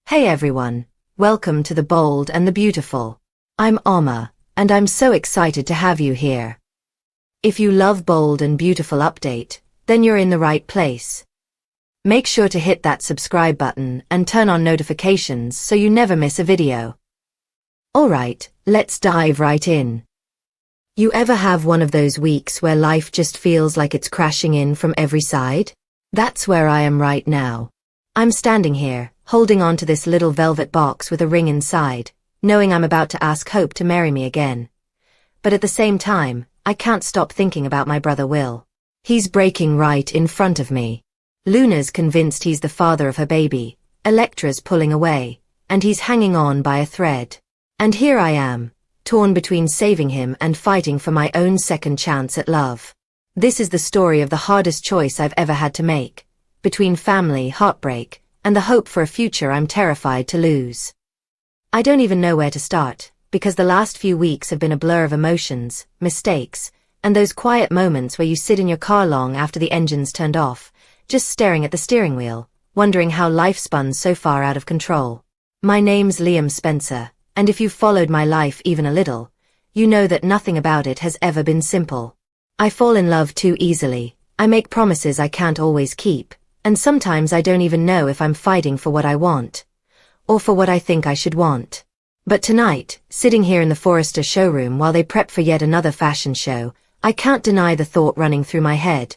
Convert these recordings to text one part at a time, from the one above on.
Hey everyone, welcome to the Bold and the Beautiful. I'm Oma, and I'm so excited to have you here. If you love Bold and Beautiful update, then you're in the right place. Make sure to hit that subscribe button and turn on notifications so you never miss a video. Alright, let's dive right in. You ever have one of those weeks where life just feels like it's crashing in from every side? That's where I am right now. I'm standing here, holding on to this little velvet box with a ring inside, knowing I'm about to ask Hope to marry me again. But at the same time, I can't stop thinking about my brother Will. He's breaking right in front of me. Luna's convinced he's the father of her baby, Electra's pulling away, and he's hanging on by a thread. And here I am, torn between saving him and fighting for my own second chance at love. This is the story of the hardest choice I've ever had to make, between family, heartbreak, and the hope for a future I'm terrified to lose. I don't even know where to start, because the last few weeks have been a blur of emotions, mistakes, and those quiet moments where you sit in your car long after the engine's turned off, just staring at the steering wheel, wondering how life spun so far out of control. My name's Liam Spencer, and if you've followed my life even a little, you know that nothing about it has ever been simple. I fall in love too easily, I make promises I can't always keep, and sometimes I don't even know if I'm fighting for what I want, or for what I think I should want. But tonight, sitting here in the Forrester showroom while they prep for yet another fashion show, I can't deny the thought running through my head.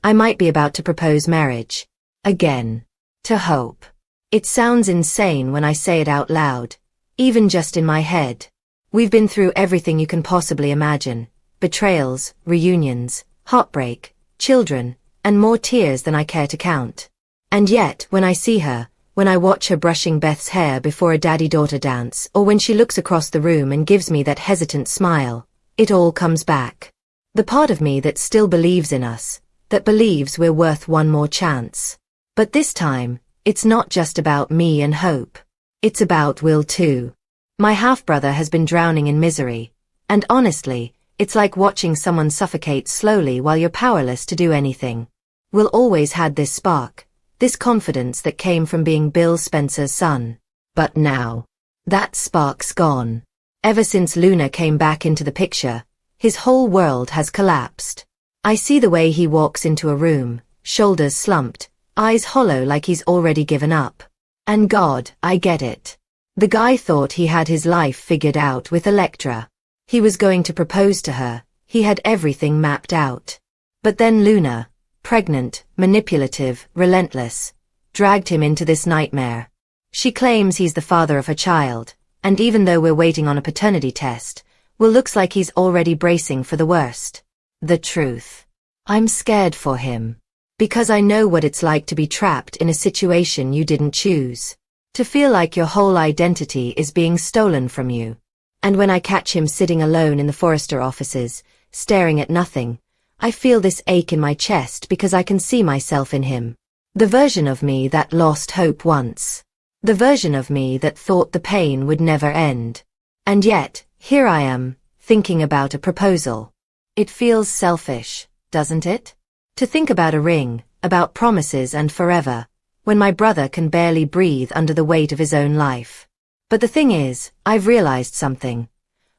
I might be about to propose marriage. Again. To Hope. It sounds insane when I say it out loud, even just in my head. We've been through everything you can possibly imagine. Betrayals, reunions, heartbreak, children, and more tears than I care to count. And yet, when I see her, when I watch her brushing Beth's hair before a daddy-daughter dance, or when she looks across the room and gives me that hesitant smile, it all comes back. The part of me that still believes in us, that believes we're worth one more chance. But this time, it's not just about me and Hope. It's about Will too. My half-brother has been drowning in misery, and honestly, it's like watching someone suffocate slowly while you're powerless to do anything. Will always had this spark, this confidence that came from being Bill Spencer's son. But now, that spark's gone. Ever since Luna came back into the picture, his whole world has collapsed. I see the way he walks into a room, shoulders slumped, eyes hollow like he's already given up. And God, I get it. The guy thought he had his life figured out with Electra. He was going to propose to her, he had everything mapped out. But then Luna, pregnant, manipulative, relentless, dragged him into this nightmare. She claims he's the father of her child, and even though we're waiting on a paternity test, Will looks like he's already bracing for the worst. The truth. I'm scared for him. Because I know what it's like to be trapped in a situation you didn't choose. To feel like your whole identity is being stolen from you. And when I catch him sitting alone in the Forrester offices, staring at nothing, I feel this ache in my chest because I can see myself in him. The version of me that lost hope once. The version of me that thought the pain would never end. And yet, here I am, thinking about a proposal. It feels selfish, doesn't it? To think about a ring, about promises and forever, when my brother can barely breathe under the weight of his own life. But the thing is, I've realized something.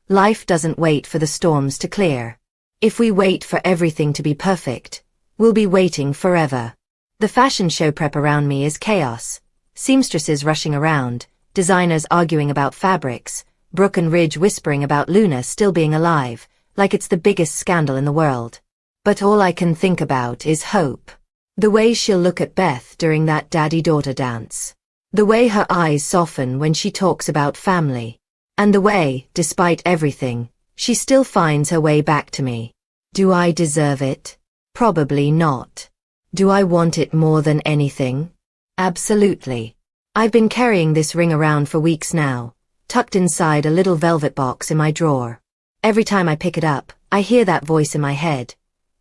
Life doesn't wait for the storms to clear. If we wait for everything to be perfect, we'll be waiting forever. The fashion show prep around me is chaos. Seamstresses rushing around, designers arguing about fabrics, Brooke and Ridge whispering about Luna still being alive, like it's the biggest scandal in the world. But all I can think about is Hope. The way she'll look at Beth during that daddy-daughter dance. The way her eyes soften when she talks about family. And the way, despite everything, she still finds her way back to me. Do I deserve it? Probably not. Do I want it more than anything? Absolutely. I've been carrying this ring around for weeks now, tucked inside a little velvet box in my drawer. Every time I pick it up, I hear that voice in my head.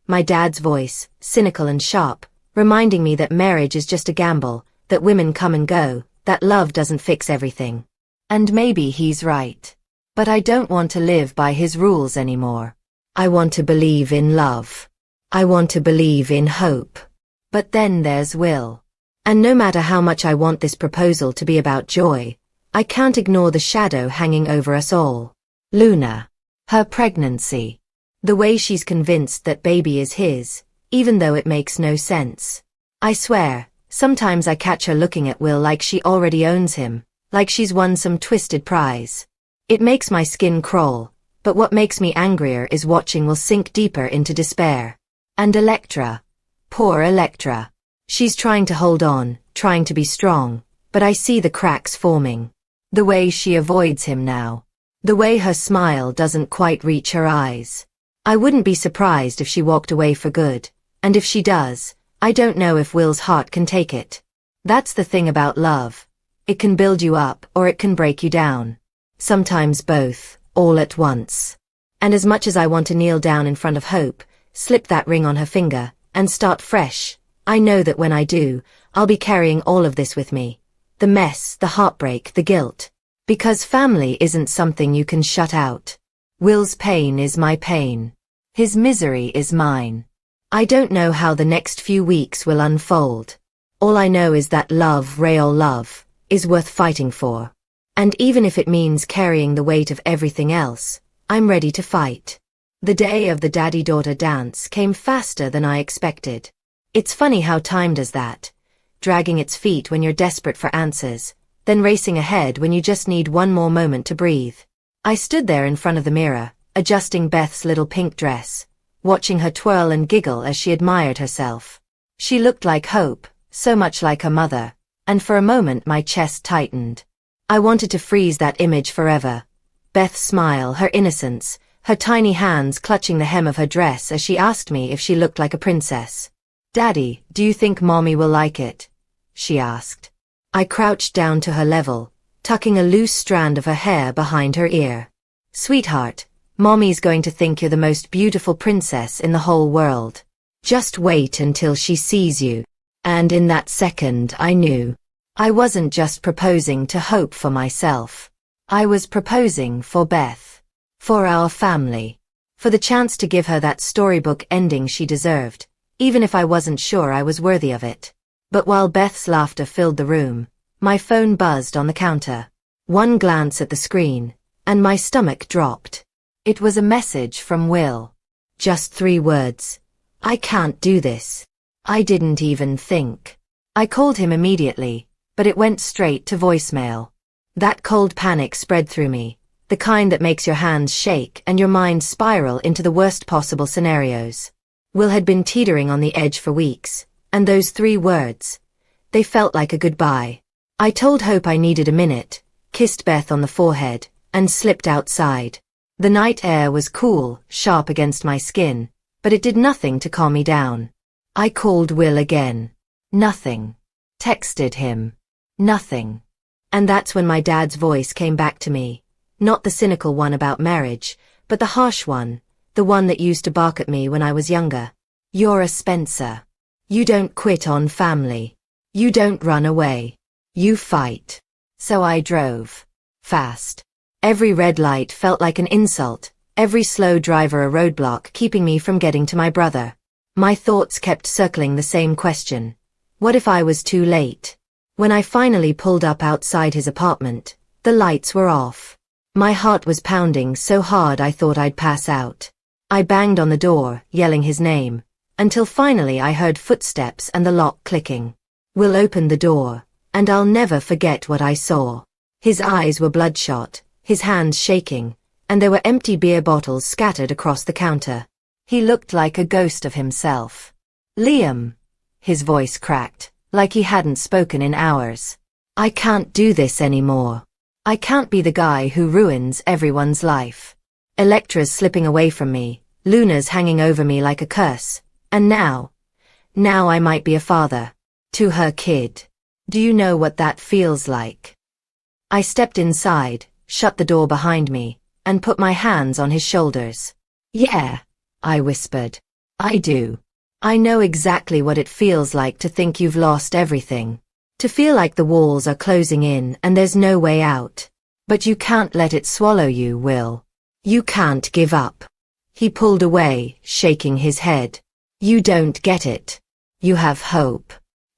My dad's voice, cynical and sharp, reminding me that marriage is just a gamble, that women come and go, that love doesn't fix everything. And maybe he's right. But I don't want to live by his rules anymore. I want to believe in love. I want to believe in hope. But then there's Will. And no matter how much I want this proposal to be about joy, I can't ignore the shadow hanging over us all. Luna. Her pregnancy. The way she's convinced that baby is his, even though it makes no sense. I swear, sometimes I catch her looking at Will like she already owns him, like she's won some twisted prize. It makes my skin crawl, but what makes me angrier is watching Will sink deeper into despair. And Electra. Poor Electra. She's trying to hold on, trying to be strong, but I see the cracks forming. The way she avoids him now. The way her smile doesn't quite reach her eyes. I wouldn't be surprised if she walked away for good, and if she does, I don't know if Will's heart can take it. That's the thing about love. It can build you up or it can break you down. Sometimes both, all at once. And as much as I want to kneel down in front of Hope, slip that ring on her finger, and start fresh, I know that when I do, I'll be carrying all of this with me. The mess, the heartbreak, the guilt. Because family isn't something you can shut out. Will's pain is my pain. His misery is mine. I don't know how the next few weeks will unfold. All I know is that love, real love, is worth fighting for. And even if it means carrying the weight of everything else, I'm ready to fight. The day of the daddy-daughter dance came faster than I expected. It's funny how time does that. Dragging its feet when you're desperate for answers, then racing ahead when you just need one more moment to breathe. I stood there in front of the mirror, adjusting Beth's little pink dress, watching her twirl and giggle as she admired herself. She looked like Hope, so much like her mother, and for a moment my chest tightened. I wanted to freeze that image forever. Beth's smile, her innocence, her tiny hands clutching the hem of her dress as she asked me if she looked like a princess. "Daddy, do you think Mommy will like it?" she asked. I crouched down to her level, tucking a loose strand of her hair behind her ear. "Sweetheart, Mommy's going to think you're the most beautiful princess in the whole world. Just wait until she sees you." And in that second I knew. I wasn't just proposing to Hope for myself. I was proposing for Beth. For our family. For the chance to give her that storybook ending she deserved, even if I wasn't sure I was worthy of it. But while Beth's laughter filled the room, my phone buzzed on the counter. One glance at the screen, and my stomach dropped. It was a message from Will. Just 3 words. "I can't do this." I didn't even think. I called him immediately, but it went straight to voicemail. That cold panic spread through me, the kind that makes your hands shake and your mind spiral into the worst possible scenarios. Will had been teetering on the edge for weeks, and those 3 words, they felt like a goodbye. I told Hope I needed a minute, kissed Beth on the forehead, and slipped outside. The night air was cool, sharp against my skin, but it did nothing to calm me down. I called Will again. Nothing. Texted him. Nothing. And that's when my dad's voice came back to me. Not the cynical one about marriage, but the harsh one, the one that used to bark at me when I was younger. "You're a Spencer. You don't quit on family. You don't run away. You fight." So I drove. Fast. Every red light felt like an insult, every slow driver a roadblock keeping me from getting to my brother. My thoughts kept circling the same question. What if I was too late? When I finally pulled up outside his apartment, the lights were off. My heart was pounding so hard I thought I'd pass out. I banged on the door, yelling his name, until finally I heard footsteps and the lock clicking. Will opened the door, and I'll never forget what I saw. His eyes were bloodshot, his hands shaking, and there were empty beer bottles scattered across the counter. He looked like a ghost of himself. "Liam." His voice cracked, like he hadn't spoken in hours. "I can't do this anymore. I can't be the guy who ruins everyone's life. Electra's slipping away from me, Luna's hanging over me like a curse, and now I might be a father. To her kid. Do you know what that feels like?" I stepped inside, shut the door behind me, and put my hands on his shoulders. "Yeah," I whispered. "I do. I know exactly what it feels like to think you've lost everything. To feel like the walls are closing in and there's no way out. But you can't let it swallow you, Will. You can't give up." He pulled away, shaking his head. "You don't get it. You have hope.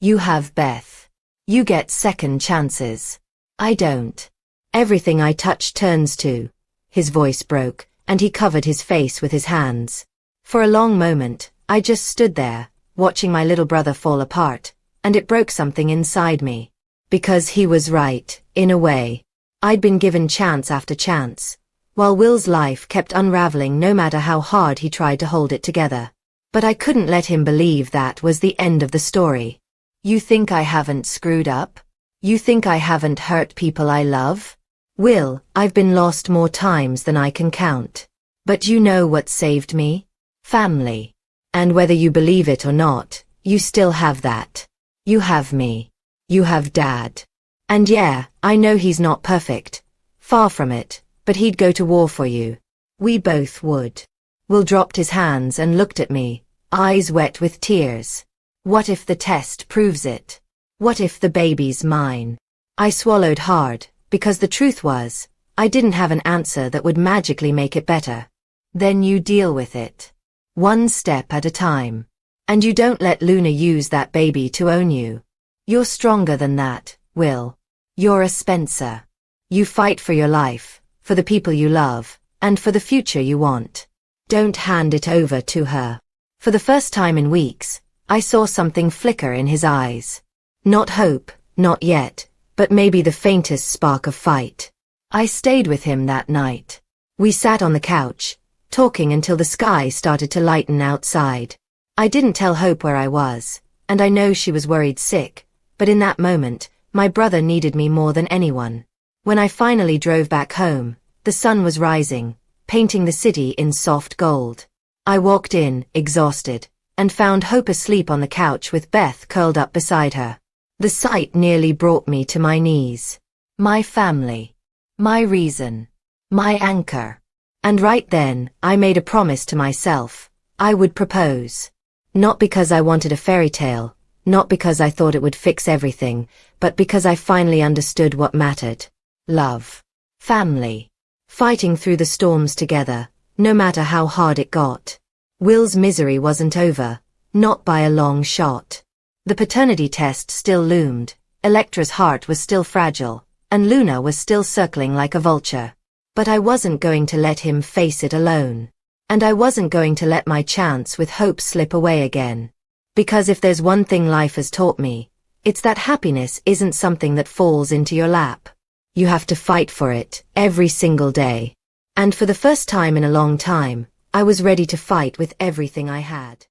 You have Beth. You get second chances. I don't. Everything I touch turns to. His voice broke, and he covered his face with his hands. For a long moment, I just stood there, watching my little brother fall apart, and it broke something inside me. Because he was right, in a way. I'd been given chance after chance, while Will's life kept unraveling no matter how hard he tried to hold it together. But I couldn't let him believe that was the end of the story. You think I haven't screwed up? You think I haven't hurt people I love? Will, I've been lost more times than I can count. But you know what saved me? Family. And whether you believe it or not, you still have that. You have me. You have Dad. And yeah, I know he's not perfect. Far from it, but he'd go to war for you. We both would. Will dropped his hands and looked at me, eyes wet with tears. What if the test proves it? What if the baby's mine? I swallowed hard, because the truth was, I didn't have an answer that would magically make it better. Then you deal with it. One step at a time. And you don't let Luna use that baby to own you. You're stronger than that, Will. You're a Spencer. You fight for your life, for the people you love, and for the future you want. Don't hand it over to her. For the first time in weeks, I saw something flicker in his eyes. Not hope, not yet, but maybe the faintest spark of fight. I stayed with him that night. We sat on the couch, talking until the sky started to lighten outside. I didn't tell Hope where I was, and I know she was worried sick, but in that moment, my brother needed me more than anyone. When I finally drove back home, the sun was rising, painting the city in soft gold. I walked in, exhausted, and found Hope asleep on the couch with Beth curled up beside her. The sight nearly brought me to my knees. My family. My reason. My anchor. And right then, I made a promise to myself. I would propose. Not because I wanted a fairy tale, not because I thought it would fix everything, but because I finally understood what mattered. Love. Family. Fighting through the storms together, no matter how hard it got. Will's misery wasn't over, not by a long shot. The paternity test still loomed, Electra's heart was still fragile, and Luna was still circling like a vulture. But I wasn't going to let him face it alone. And I wasn't going to let my chance with Hope slip away again. Because if there's one thing life has taught me, it's that happiness isn't something that falls into your lap. You have to fight for it, every single day. And for the first time in a long time, I was ready to fight with everything I had.